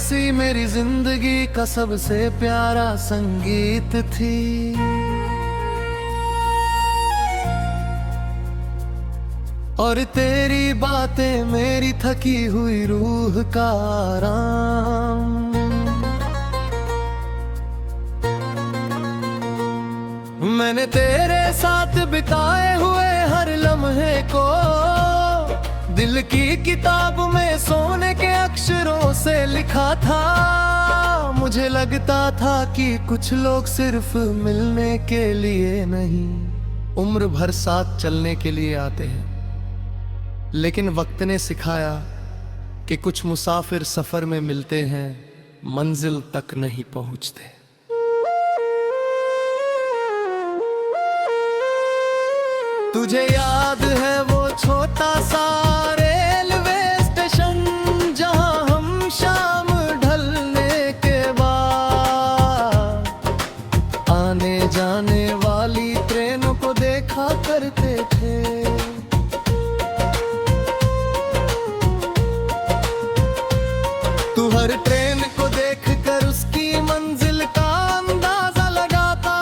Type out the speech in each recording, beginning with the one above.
हंसी मेरी जिंदगी का सबसे प्यारा संगीत थी। और तेरी बातें मेरी थकी हुई रूह का आराम। मैंने तेरे साथ बिताए हुए हर लम्हे को दिल की किताब में सोने के अक्षरों से लिखा था। मुझे लगता था कि कुछ लोग सिर्फ मिलने के लिए नहीं, उम्र भर साथ चलने के लिए आते हैं। लेकिन वक्त ने सिखाया कि कुछ मुसाफिर सफर में मिलते हैं, मंजिल तक नहीं पहुंचते। तुझे याद है वो छोटा सा रेलवे स्टेशन, जहां हम शाम ढलने के बाद आने जाने वाली ट्रेनों को देखा करते थे। तू हर ट्रेन को देखकर उसकी मंजिल का अंदाजा लगाता,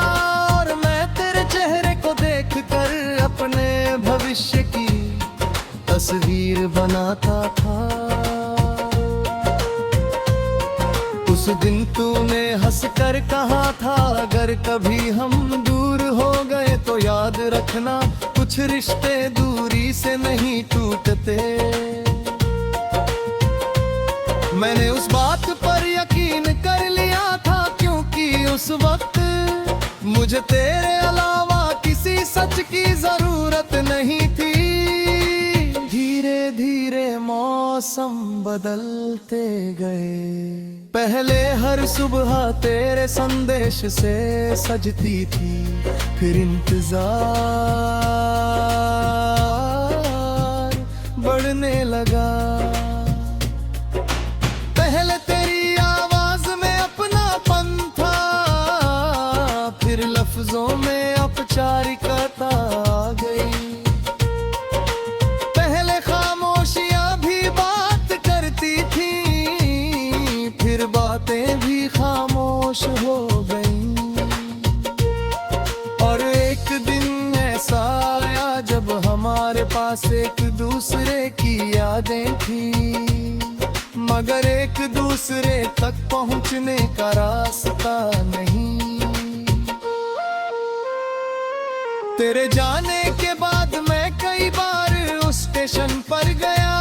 और मैं तेरे चेहरे को देखकर अपने भविष्य की तस्वीर बनाता था। उस दिन तूने हंसकर कहा था, अगर कभी हम दूर हो गए तो याद रखना, कुछ रिश्ते दूरी से नहीं टूटते। मैंने उस बात पर यकीन कर लिया था, क्योंकि उस वक्त मुझे तेरे अलावा किसी सच की जरूरत नहीं थी। धीरे धीरे मौसम बदलते गए। पहले हर सुबह तेरे संदेश से सजती थी, फिर इंतजार बढ़ने लगा। पहले तेरी आवाज में अपनापन था, फिर लफ्जों में औपचारिकता आ गई। पहले खामोशियां भी बात करती थी, फिर बातें भी खामोश हो गई। और एक दिन ऐसा आया जब हमारे पास एक दूसरे की यादें थी, मगर एक दूसरे तक पहुंचने का रास्ता नहीं। तेरे जाने के बाद मैं कई बार उस स्टेशन पर गया,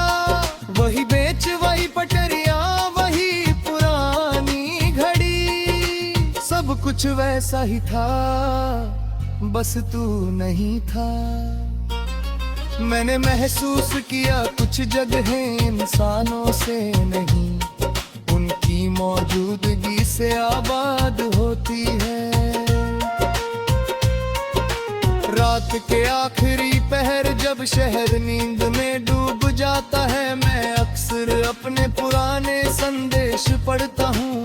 वही बेंच वही पटरियां वही पुरानी घड़ी, सब कुछ वैसा ही था, बस तू नहीं था। मैंने महसूस किया कुछ जगहें इंसानों से नहीं, उनकी मौजूदगी से आबाद होती है। रात के आखिरी पहर जब शहर नींद में डूब जाता है, मैं अक्सर अपने पुराने संदेश पढ़ता हूँ।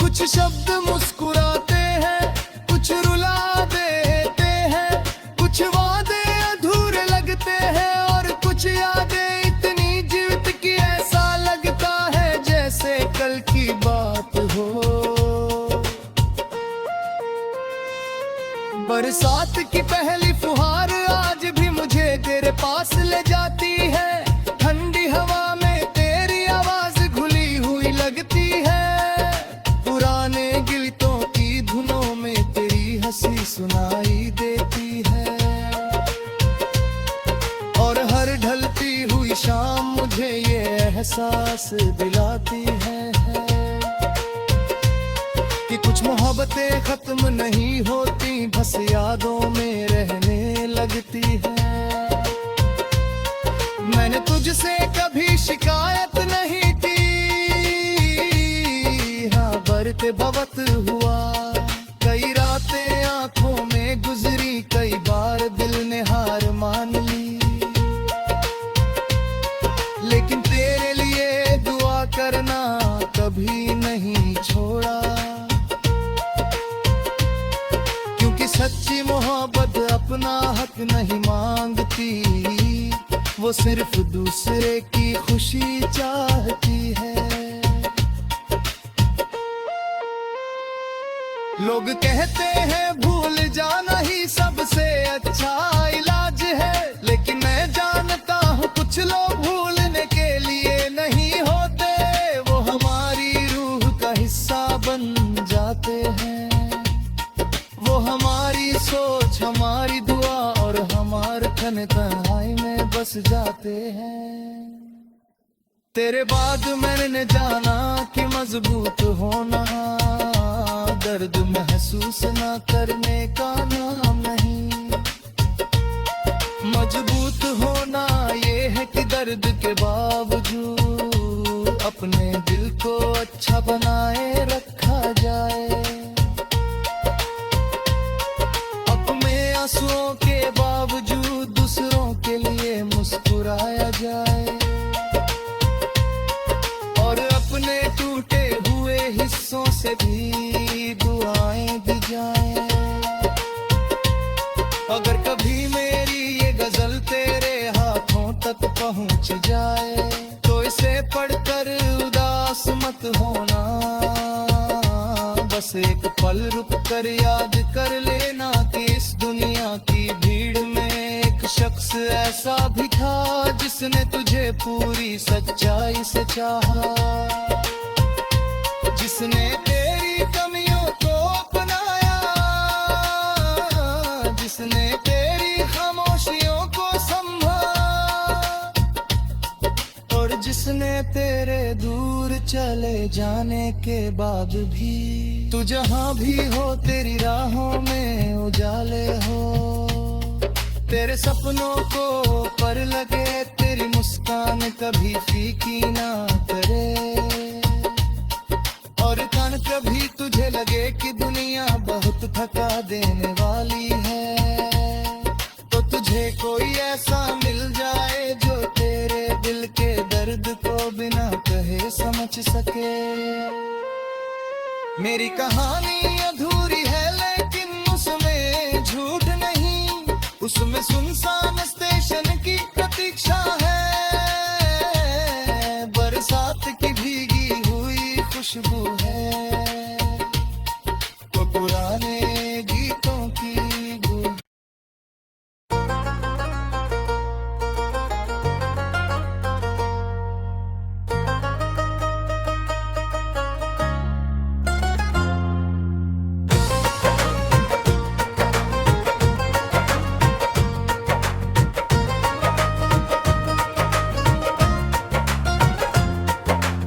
कुछ शब्द मुस्कुराते हैं, कुछ रुला देते हैं, कुछ वादे अधूरे लगते हैं, और कुछ यादें इतनी जीवित कि ऐसा लगता है जैसे कल की बात हो। बरसात की पहली फुहार आज भी मुझे तेरे पास ले जाती है। ठंडी हवा में तेरी आवाज घुली हुई लगती है, पुराने गीतों की धुनों में तेरी हंसी सुनाई देती है। और हर ढलती हुई शाम मुझे ये एहसास दिलाती है कि कुछ मोहब्बतें खत्म नहीं होती, बस यादों में रहने लगती है। मैंने तुझसे कभी शिकायत नहीं की, हाँ बरते बवत हुआ। कई रातें आंखों में गुजरी, कई बार दिल ने हार मान ली, लेकिन तेरे लिए दुआ करना कभी नहीं छोड़ा। सच्ची मोहब्बत अपना हक नहीं मांगती, वो सिर्फ दूसरे की खुशी चाहती है। लोग कहते हैं भूल जाना ही सबसे अच्छा इलाज है, लेकिन मैं जानता हूँ कुछ लोग भूलने के लिए नहीं होते, वो हमारी रूह का हिस्सा बन जाते हैं। वो हमारी सोच, हमारी दुआ और हमारे तन तन्हाई में बस जाते हैं। तेरे बाद मैंने जाना कि मजबूत होना दर्द महसूस ना करने का नाम नहीं। मजबूत होना ये है कि दर्द के बावजूद अपने दिल को अच्छा बनाए रखा जाए, अपने आंसुओं के बावजूद दूसरों के लिए मुस्कुराया जाए और अपने टूटे हुए हिस्सों से भी दुआएं दी जाएं। अगर कभी मेरी ये गजल तेरे हाथों तक पहुंच जाए तो इसे पढ़कर उदास मत होना, बस एक पल रुक कर याद कर लेना कि इस दुनिया की भीड़ में एक शख्स ऐसा भी था जिसने तुझे पूरी सच्चाई से चाहा, जिसने तेरी कमियों को अपनाया, जिसने तेरी खामोशियों को संभाला और जिसने तेरे दूर चले जाने के बाद भी तू जहां भी हो तेरी राहों में उजाले हो। तेरे सपनों को पर लगे तेरी मुस्कान कभी फीकी ना करे और कण कभी तुझे लगे कि दुनिया बहुत थका देने वाली है तो तुझे कोई ऐसा मिल जाए जो तेरे दिल के दर्द को बिना कहे समझ सके। मेरी कहानी अधूरी है लेकिन उसमें झूठ नहीं, उसमें सुनसान स्टेशन की प्रतीक्षा है, बरसात की भीगी हुई खुशबू है तो पुराने गीतों की बू।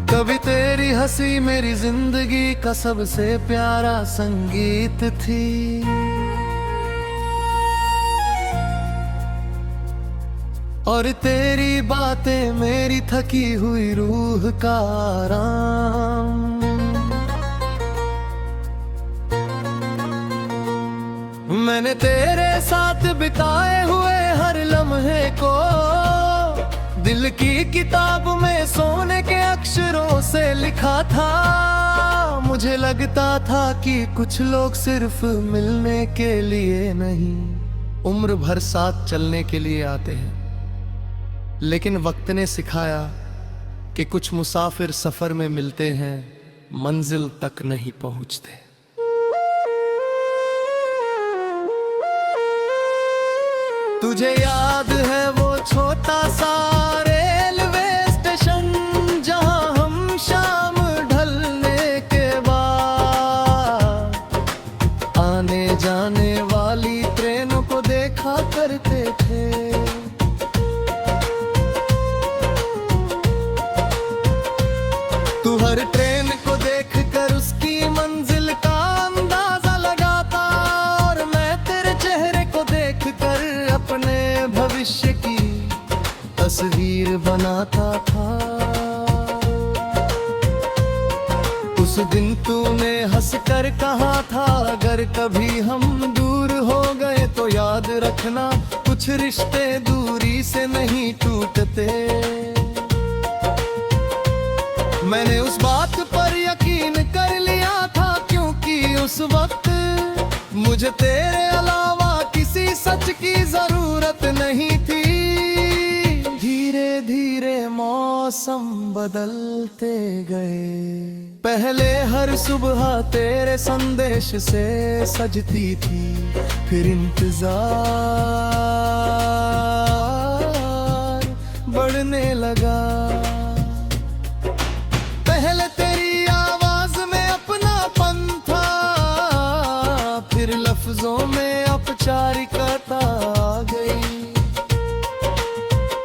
कभी तेरी हंसी मेरी जिंदगी का सबसे प्यारा संगीत थी, और तेरी बातें मेरी थकी हुई रूह का आराम। मैंने तेरे साथ बिताए हुए हर लम्हे को दिल की किताब में सोने के अक्षरों से लिखा था। मुझे लगता था कि कुछ लोग सिर्फ मिलने के लिए नहीं उम्र भर साथ चलने के लिए आते हैं, लेकिन वक्त ने सिखाया कि कुछ मुसाफिर सफर में मिलते हैं, मंजिल तक नहीं पहुंचते। तुझे याद है वो छोटा सा रेलवे स्टेशन जहां हम शाम ढलने के बाद आने जाने वाली ट्रेनों को देखा करते थे। तू हर ट्रेन को देखकर उसकी मंजिल का अंदाजा लगाता और मैं तेरे चेहरे को देखकर अपने भविष्य की तस्वीर बनाता था। उस दिन तूने हंसकर कहा था अगर कभी हम दूर हो गए तो याद रखना कुछ रिश्ते दूरी से नहीं टूटते। मैंने उस बात पर यकीन कर लिया था क्योंकि उस वक्त मुझे तेरे अलावा किसी सच की जरूरत नहीं थी। धीरे धीरे मौत मौसम बदलते गए। पहले हर सुबह तेरे संदेश से सजती थी, फिर इंतजार बढ़ने लगा। पहले तेरी आवाज में अपनापन था, फिर लफ्जों में औपचारिकता आ गई।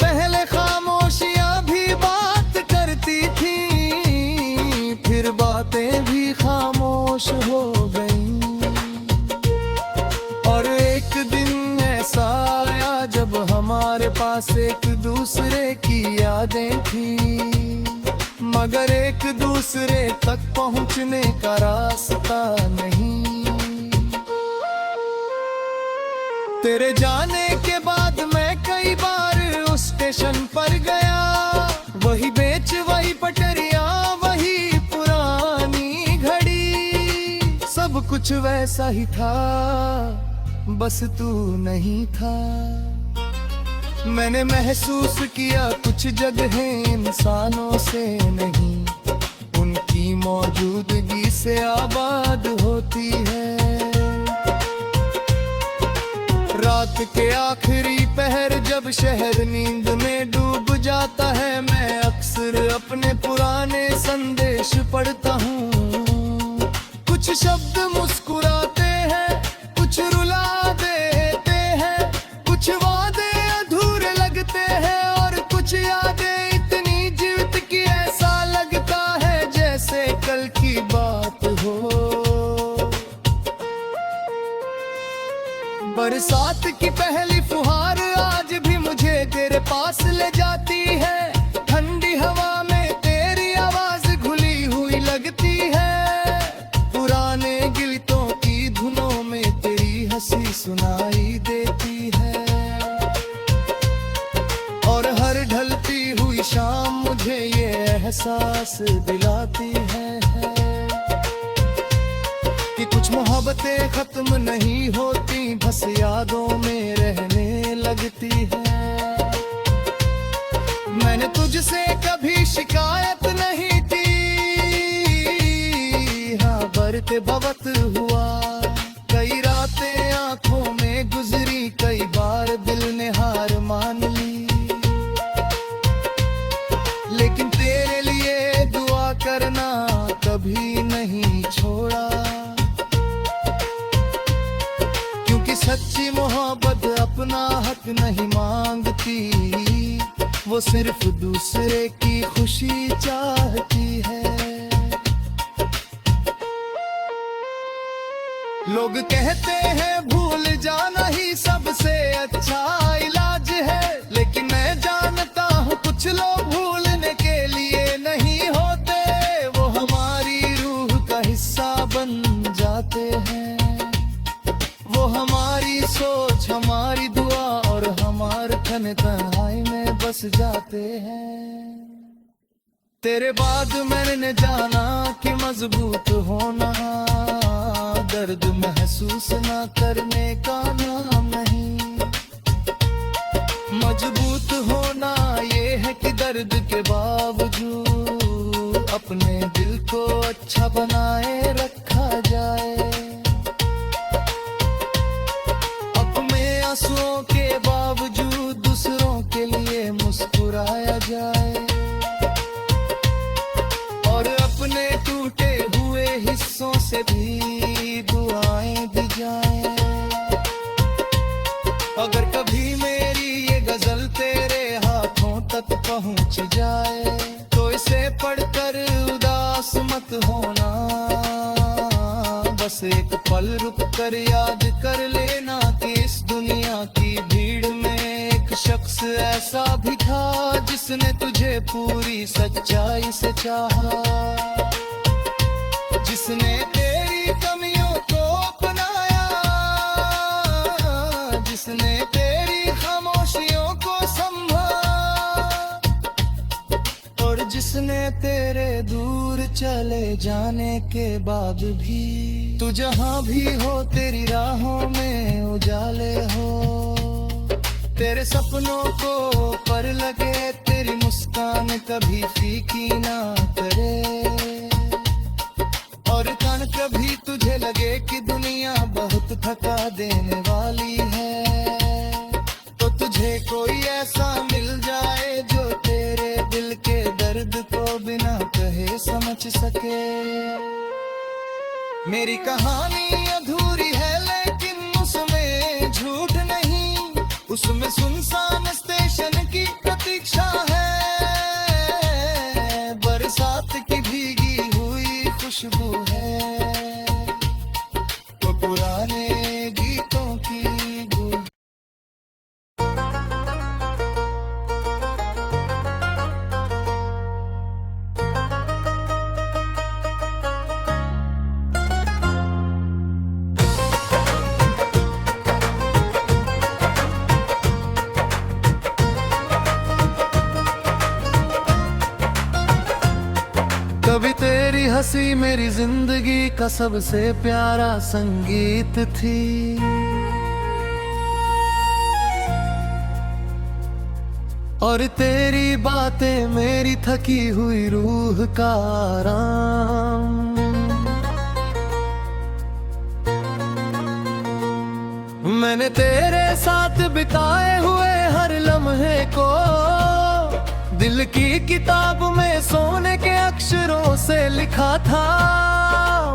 पहले खामोशियां भी बात करती थी, फिर बातें भी खामोश हो गई। और एक दिन ऐसा आया जब हमारे पास एक दूसरे की यादें थी, मगर एक दूसरे तक पहुंचने का रास्ता नहीं। तेरे जाने के बाद मैं कई बार उस स्टेशन पर गया, वही बेंच वही पटरिया वही पुरानी घड़ी, सब कुछ वैसा ही था, बस तू नहीं था। मैंने महसूस किया कुछ जगहें इंसानों से नहीं, उनकी मौजूदगी से आबाद होती है। रात के आखिरी पहर जब शहर नींद में डूब जाता है, मैं अक्सर अपने पुराने संदेश पढ़ता हूँ। कुछ शब्द मुस्कुराते हैं, कुछ रुला देते हैं, कुछ वादे अधूरे लगते हैं, और कुछ यादें इतनी जीवित कि ऐसा लगता है जैसे कल की बात हो। बरसात की पहली फुहार आज भी मुझे तेरे पास ले जाती है। ठंडी हवा में तेरी आवाज घुली हुई लगती है, पुराने गीतों की धुनों में तेरी हंसी सुनाई देती है। और हर ढलती हुई शाम मुझे ये एहसास दिलाती है कि कुछ मोहब्बतें खत्म नहीं होती, बस यादों में रहने लगती है। मैंने तुझसे कभी शिकायत नहीं की, हाँ बरते बवत हुआ। कई रातें आंखों में गुजरी, कई बार दिल ने हार मान ली, लेकिन तेरे लिए दुआ करना कभी नहीं छोड़ा। सच्ची मोहब्बत अपना हक नहीं मांगती, वो सिर्फ दूसरे की खुशी चाहती है। लोग कहते हैं भूल जाना ही सबसे अच्छा इलाज है, लेकिन मैं जानता हूँ कुछ लोग भूलने के लिए नहीं होते, वो हमारी रूह का हिस्सा बन जाते हैं। वो हमारी सोच, हमारी दुआ और हमारे तन्हाई में बस जाते हैं। तेरे बाद मैंने जाना कि मजबूत होना दर्द महसूस ना करने का नाम नहीं। मजबूत होना ये है कि दर्द के बावजूद अपने दिल को अच्छा बनाए रखा जाए। आंसुओं के बावजूद दूसरों के लिए मुस्कुराया जाए, और अपने टूटे हुए हिस्सों से भी दुआएं दी जाएं। अगर कभी मेरी ये गजल तेरे हाथों तक पहुंच जाए, तो इसे पढ़कर उदास मत होना, बस एक पल रुक कर याद कर लेना कि इस दुनिया की भीड़ में एक शख्स ऐसा भी था जिसने तुझे पूरी सच्चाई से चाहा, जिसने तेरी कमियों को अपनाया, जिसने तेरी खामोशियों को संभाला, और जिसने तेरे दूर चले जाने के बाद भी तू जहां भी हो तेरी राहों में उजाले हो। तेरे सपनों को पर लगे तेरी मुस्कान कभी फीकी ना करे, और कण कभी तुझे लगे कि दुनिया बहुत थका देने वाली है, तो तुझे कोई ऐसा मिल जाए जो तेरे दिल के दर्द को बिना कहे समझ सके। मेरी कहानी अधूरी है लेकिन उसमें झूठ नहीं, उसमें सुनसान स्टेशन की प्रतीक्षा है, बरसात की भीगी हुई खुशबू है, तो पुराने गीतों की गूंज। कभी तेरी हंसी मेरी जिंदगी का सबसे प्यारा संगीत थी, और तेरी बातें मेरी थकी हुई रूह का आराम। मैंने तेरे साथ बिताए हुए हर लम्हे को दिल की किताब में सोने के अक्षरों से लिखा था।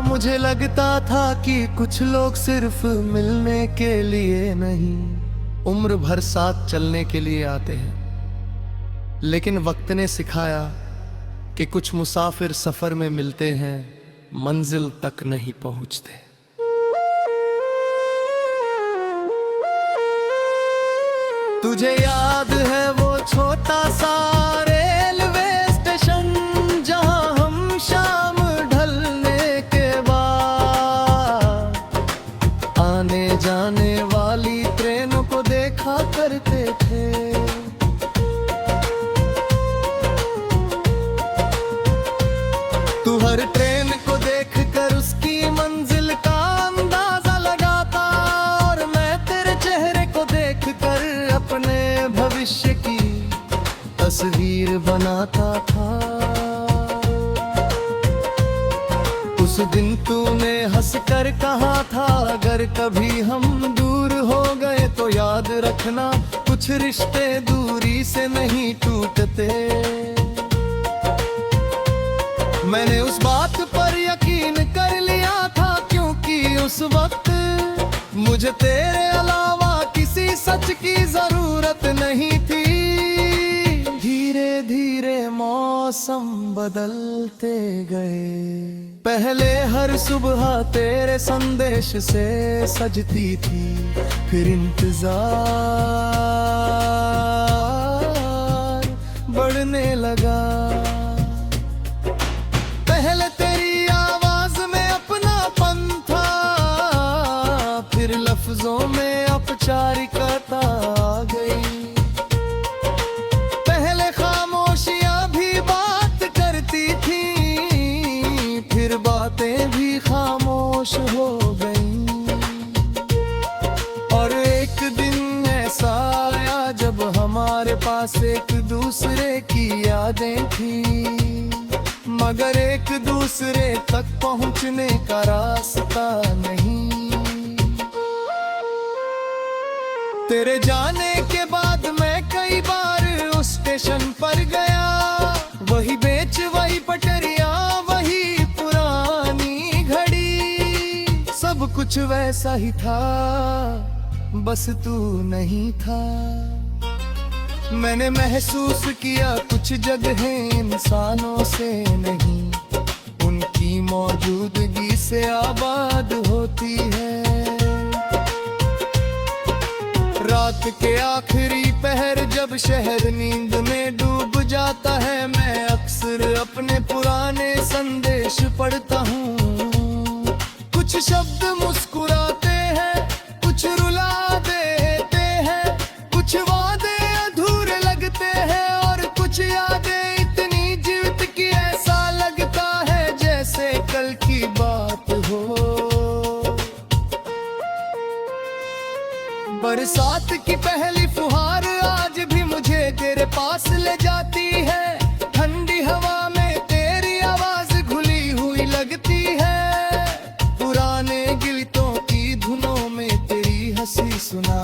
मुझे लगता था कि कुछ लोग सिर्फ मिलने के लिए नहीं, उम्र भर साथ चलने के लिए आते हैं, लेकिन वक्त ने सिखाया कि कुछ मुसाफिर सफर में मिलते हैं, मंजिल तक नहीं पहुंचते। तुझे याद है वो छोटा सा रेलवे स्टेशन, जहां हम शाम ढलने के बाद आने जाने वाली ट्रेनों को देखा करते थे। तू हर ट्रेन को देखकर उसकी मंजिल का अंदाजा लगाता, और मैं तेरे चेहरे को देखकर अपने भविष्य की तस्वीर बनाता था। उस दिन तूने हंसकर कहा था, अगर कभी हम दूर हो गए तो याद रखना, कुछ रिश्ते दूरी से नहीं टूटते। मैंने उस बात पर यकीन कर लिया था, क्योंकि उस वक्त मुझे तेरे अलावा किसी सच की जरूरत नहीं थी। धीरे धीरे मौसम बदलते गए, पहले हर सुबह तेरे संदेश से सजती थी, फिर इंतजार बढ़ने लगा। पहले तेरी आवाज में अपनापन था, फिर लफ्जों में औपचारिकता आ गई। पहले खामोशियां भी बात करती थी, फिर बातें भी खामोश हो गईं। और एक दिन ऐसा आया जब हमारे पास एक दूसरे की यादें थी, मगर एक दूसरे तक पहुंचने का रास्ता नहीं। तेरे जाने के बाद मैं कई बार उस स्टेशन पर गया, वही बेंच वही पटरियां वही पुरानी घड़ी, सब कुछ वैसा ही था, बस तू नहीं था। मैंने महसूस किया कुछ जगहें इंसानों से नहीं, उनकी मौजूदगी से आबाद होती है। रात के आखिरी पहर जब शहर नींद में डूब जाता है, मैं अक्सर अपने पुराने संदेश पढ़ता हूँ। कुछ शब्द मुस्कुराते हैं, कुछ रुला देते हैं, कुछ वादे अधूरे लगते हैं, और कुछ यादें इतनी जीवित कि ऐसा लगता है जैसे कल की बात हो। बरसात की पहली फुहार आज भी मुझे तेरे पास ले जाती है।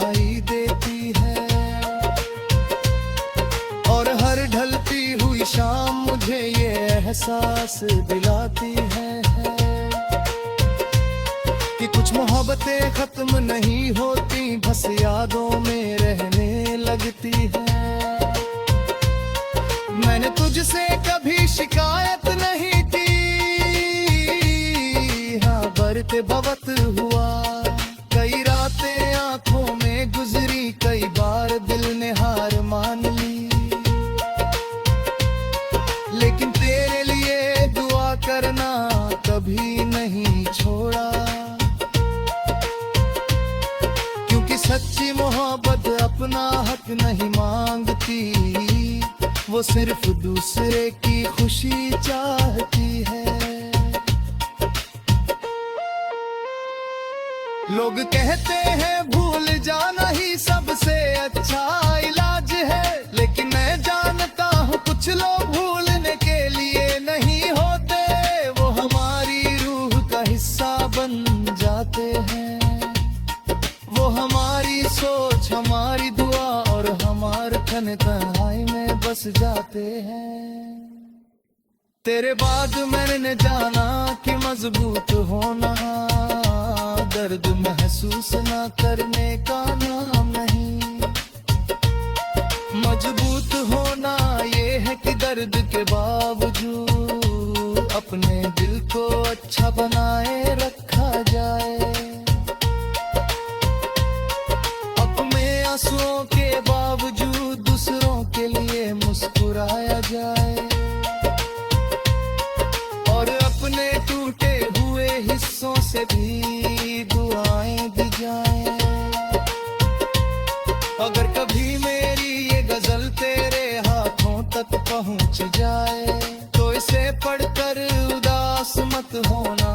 दिखाई देती है, और हर ढलती हुई शाम मुझे ये एहसास दिलाती है कि कुछ मोहब्बतें खत्म नहीं होती, बस यादों में रहने लगती है। मैंने तुझसे कभी शिकायत नहीं की, हाँ बरते बवत हुआ, कई रातें आंखों में गुजरी, कई बार दिल ने हार मान ली, लेकिन तेरे लिए दुआ करना कभी नहीं छोड़ा, क्योंकि सच्ची मोहब्बत अपना हक नहीं मांगती, वो सिर्फ दूसरे की खुशी चाहती है। लोग कहते हैं भूल जाना ही सबसे अच्छा इलाज है, लेकिन मैं जानता हूँ कुछ लोग भूलने के लिए नहीं होते, वो हमारी रूह का हिस्सा बन जाते हैं, वो हमारी सोच, हमारी दुआ और हमारे तन्हाई में बस जाते हैं। तेरे बाद मैंने जाना कि मजबूत होना दर्द महसूस ना करने का नाम नहीं, मजबूत होना ये है कि दर्द के बावजूद अपने दिल को अच्छा बनाए रखा जाए, अपने आंसुओं के बावजूद दूसरों के लिए मुस्कुराया जाए, और अपने टूटे हुए हिस्सों से भी दुआएं दी जाएं। अगर कभी मेरी ये गजल तेरे हाथों तक पहुंच जाए, तो इसे पढ़कर उदास मत होना,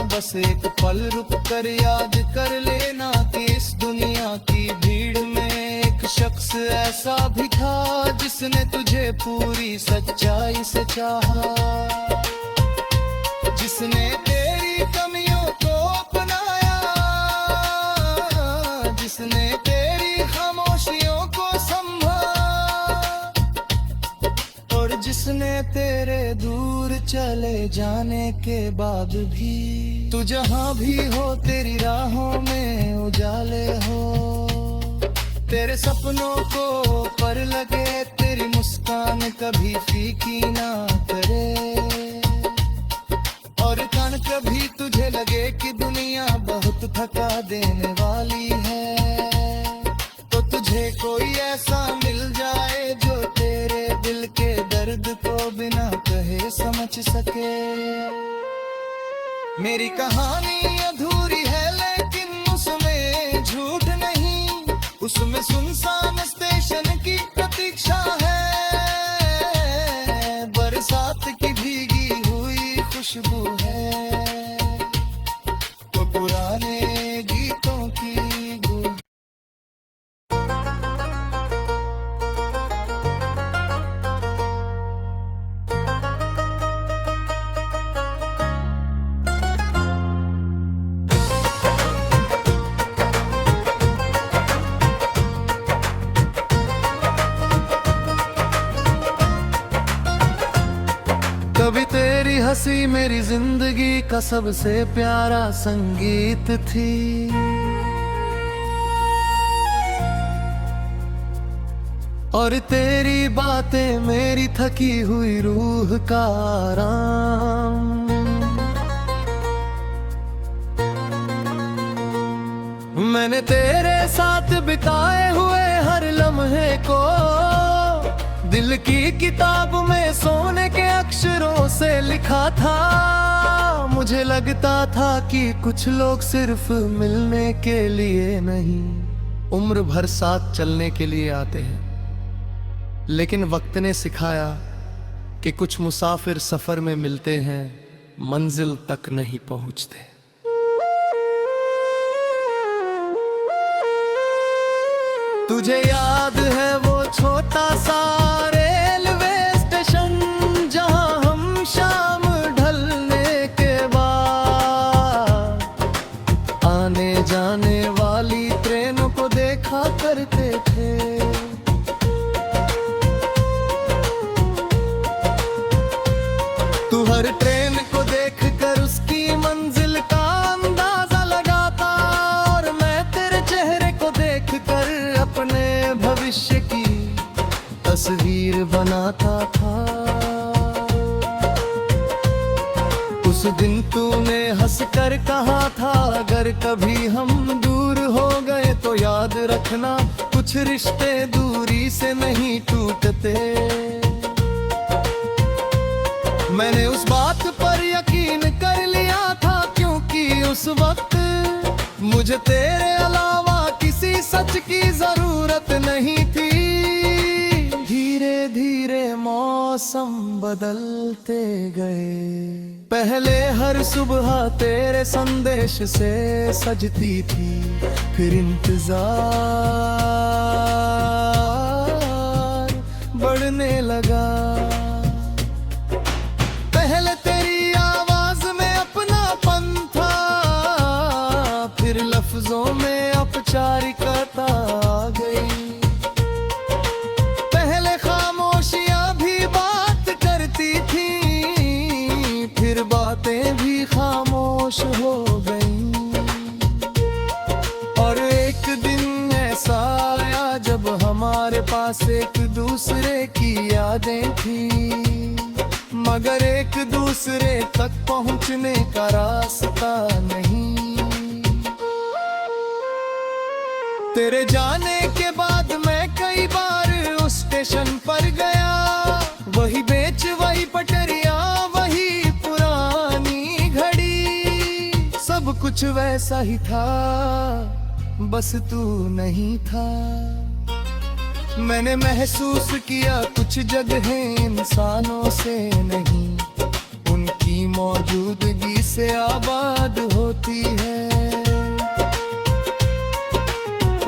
बस एक पल रुक कर याद कर लेना कि इस दुनिया की भीड़ में एक शख्स ऐसा भी था जिसने तुझे पूरी सच्चाई से चाहा, जिसने तेरी कमियों को अपनाया, जिसने तेरी खामोशियों को संभाला, और जिसने तेरे दूर चले जाने के बाद भी तू जहां भी हो तेरी राहों में उजाले हो, तेरे सपनों को पर लगे तेरी मुस्कान कभी फीकी ना करे, और कण कभी तुझे लगे कि दुनिया बहुत थका देने वाली है, तो तुझे कोई ऐसा मिल जाए जो तेरे दिल के दर्द को बिना कहे समझ सके। मेरी कहानी अधूरी है लेकिन उसमें झूठ नहीं, उसमें सुनसान स्टेशन की प्रतीक्षा है, बरसात की भीगी हुई खुशबू है, तो पुराने गीतों की गूंज। कभी तेरी हंसी मेरी जिंदगी का सबसे प्यारा संगीत थी, और तेरी बातें मेरी थकी हुई रूह का आराम। मैंने तेरे साथ बिताए हुए हर लम्हे को दिल की किताब में सोने के अक्षरों से लिखा था। मुझे लगता था कि कुछ लोग सिर्फ मिलने के लिए नहीं, उम्र भर साथ चलने के लिए आते हैं, लेकिन वक्त ने सिखाया कि कुछ मुसाफिर सफर में मिलते हैं, मंजिल तक नहीं पहुंचते। तुझे याद है वो छोटा सा रेलवे स्टेशन जहां हम शाम ढलने के बाद आने जाने वाली तस्वीर बनाता था। उस दिन तूने हंस कर कहा था, अगर कभी हम दूर हो गए तो याद रखना, कुछ रिश्ते दूरी से नहीं टूटते। मैंने उस बात पर यकीन कर लिया था, क्योंकि उस वक्त मुझे तेरे अलावा किसी सच की जरूरत नहीं थी। धीरे धीरे मौसम बदलते गए, पहले हर सुबह तेरे संदेश से सजती थी, फिर इंतजार बढ़ने लगा। पहले तेरी आवाज में अपनापन था, फिर लफ्जों में औपचारिकता आ गई। पहले खामोशियां भी बात करती थी, फिर बातें भी खामोश हो गईं। और एक दिन ऐसा आया जब हमारे पास एक दूसरे की यादें थी, मगर एक दूसरे तक पहुंचने का रास्ता नहीं। तेरे जाने के बाद मैं कई बार उस स्टेशन पर गया, वही बेंच वही पटरिया वही पुरानी घड़ी, सब कुछ वैसा ही था, बस तू नहीं था। मैंने महसूस किया कुछ जगहें इंसानों से नहीं, उनकी मौजूदगी से आबाद होती है।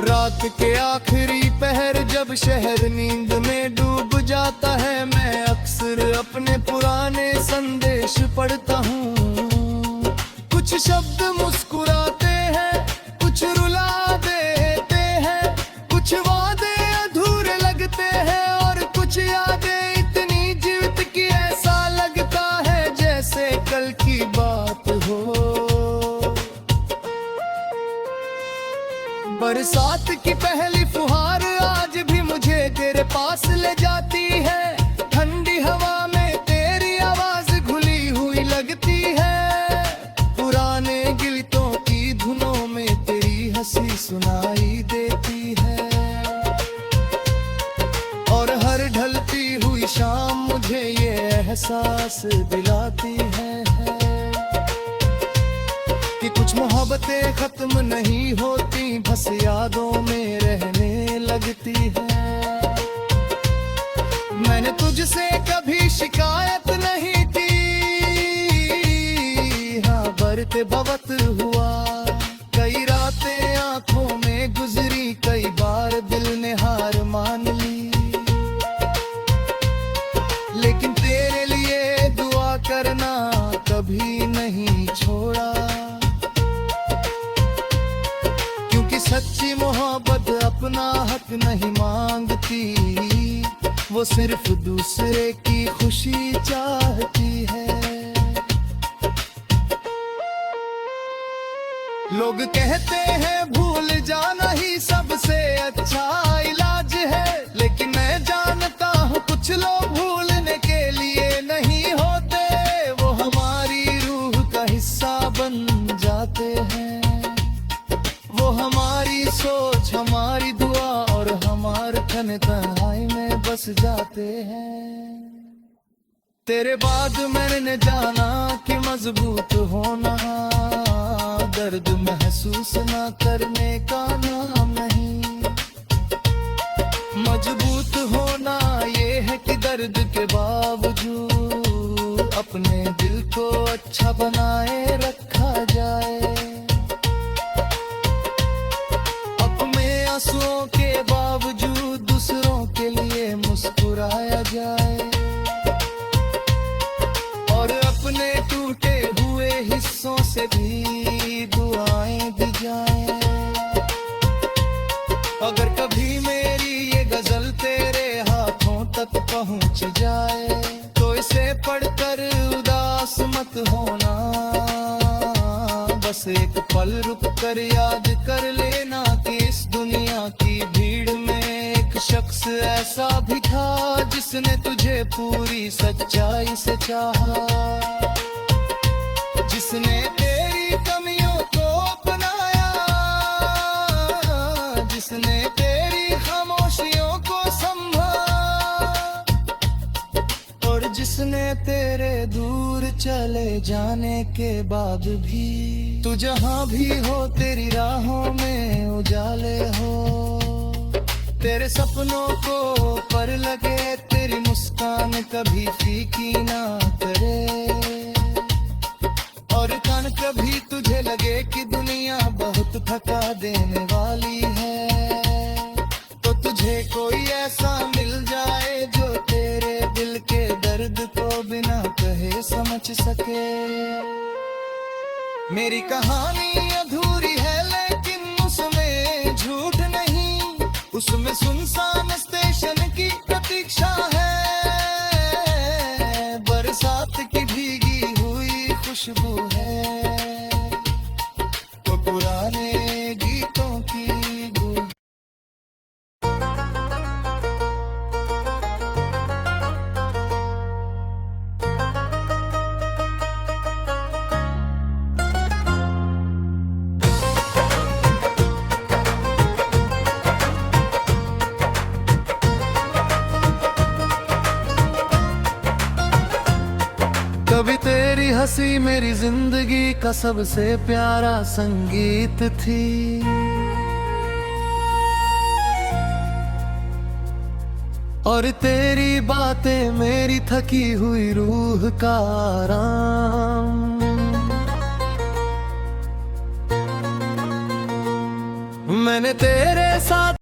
रात के आखिरी पहर जब शहर नींद में डूब जाता है, मैं अक्सर अपने पुराने संदेश पढ़ता हूँ। कुछ शब्द मुस्कुराते हैं, कुछ रुला देते हैं, कुछ वादे अधूरे लगते हैं, और कुछ यादें इतनी जीवित कि ऐसा लगता है जैसे कल की बात हो। बरसात की पहली फुहार आज भी मुझे तेरे पास ले जाती है, ठंडी हवा में तेरी आवाज घुली हुई लगती है, पुराने गिलतों की धुनों में तेरी हंसी सुनाई देती है। और हर ढलती हुई शाम मुझे ये एहसास दिलाती है कि कुछ मोहब्बतें खत्म नहीं होती, बस यादों में रहने लगती है। मैंने तुझसे कभी शिकायत नहीं की, हाँ बरते बवत हुआ, कई रातें आंखों में गुजरी, कई बार दिल ने हार मान ली, लेकिन तेरे लिए दुआ करना कभी नहीं छोड़ा। सच्ची मोहब्बत अपना हक नहीं मांगती, वो सिर्फ दूसरे की खुशी चाहती है। लोग कहते हैं भूल जाना ही सबसे अच्छा इलाज है, लेकिन मैं जानता हूँ कुछ लोग भूलने के लिए नहीं होते, वो हमारी रूह का हिस्सा बन जाते हैं। वो हमारी सोच, हमारी दुआ और हमारे तन तन्हाई में बस जाते हैं। तेरे बाद मैंने जाना कि मजबूत होना दर्द महसूस ना करने का नाम नहीं, मजबूत होना ये है कि दर्द के बावजूद अपने दिल को अच्छा बनाए रखा जाए, आंसुओं के बावजूद दूसरों के लिए मुस्कुराया जाए, और अपने टूटे हुए हिस्सों से भी दुआएं दी जाएं। अगर कभी मेरी ये गजल तेरे हाथों तक पहुंच जाए, तो इसे पढ़कर उदास मत होना, बस एक पल रुक कर याद कर लेना कि इस दुनिया की भीड़ में एक शख्स ऐसा भी था जिसने तुझे पूरी सच्चाई से चाहा, जिसने तेरी कमियों को अपनाया, जिसने तेरी खामोशियों को संभाला, और जिसने तेरे दूर चले जाने के बाद भी तू जहां भी हो तेरी राहों में उजाले हो। तेरे सपनों को पर लगे तेरी मुस्कान कभी फीकी ना करे, और कान कभी तुझे लगे कि दुनिया बहुत थका देने वाली है, तो तुझे कोई ऐसा मिल जाए जो तेरे दिल के दर्द को बिना कहे समझ सके। मेरी कहानी अधूरी है लेकिन उसमें झूठ नहीं, उसमें सुनसान स्टेशन की प्रतीक्षा है, बरसात की भीगी हुई खुशबू है, तो पुराने गीतों की गूंज। कभी तेरी हंसी मेरी जिंदगी का सबसे प्यारा संगीत थी, और तेरी बातें मेरी थकी हुई रूह का आराम। मैंने तेरे साथ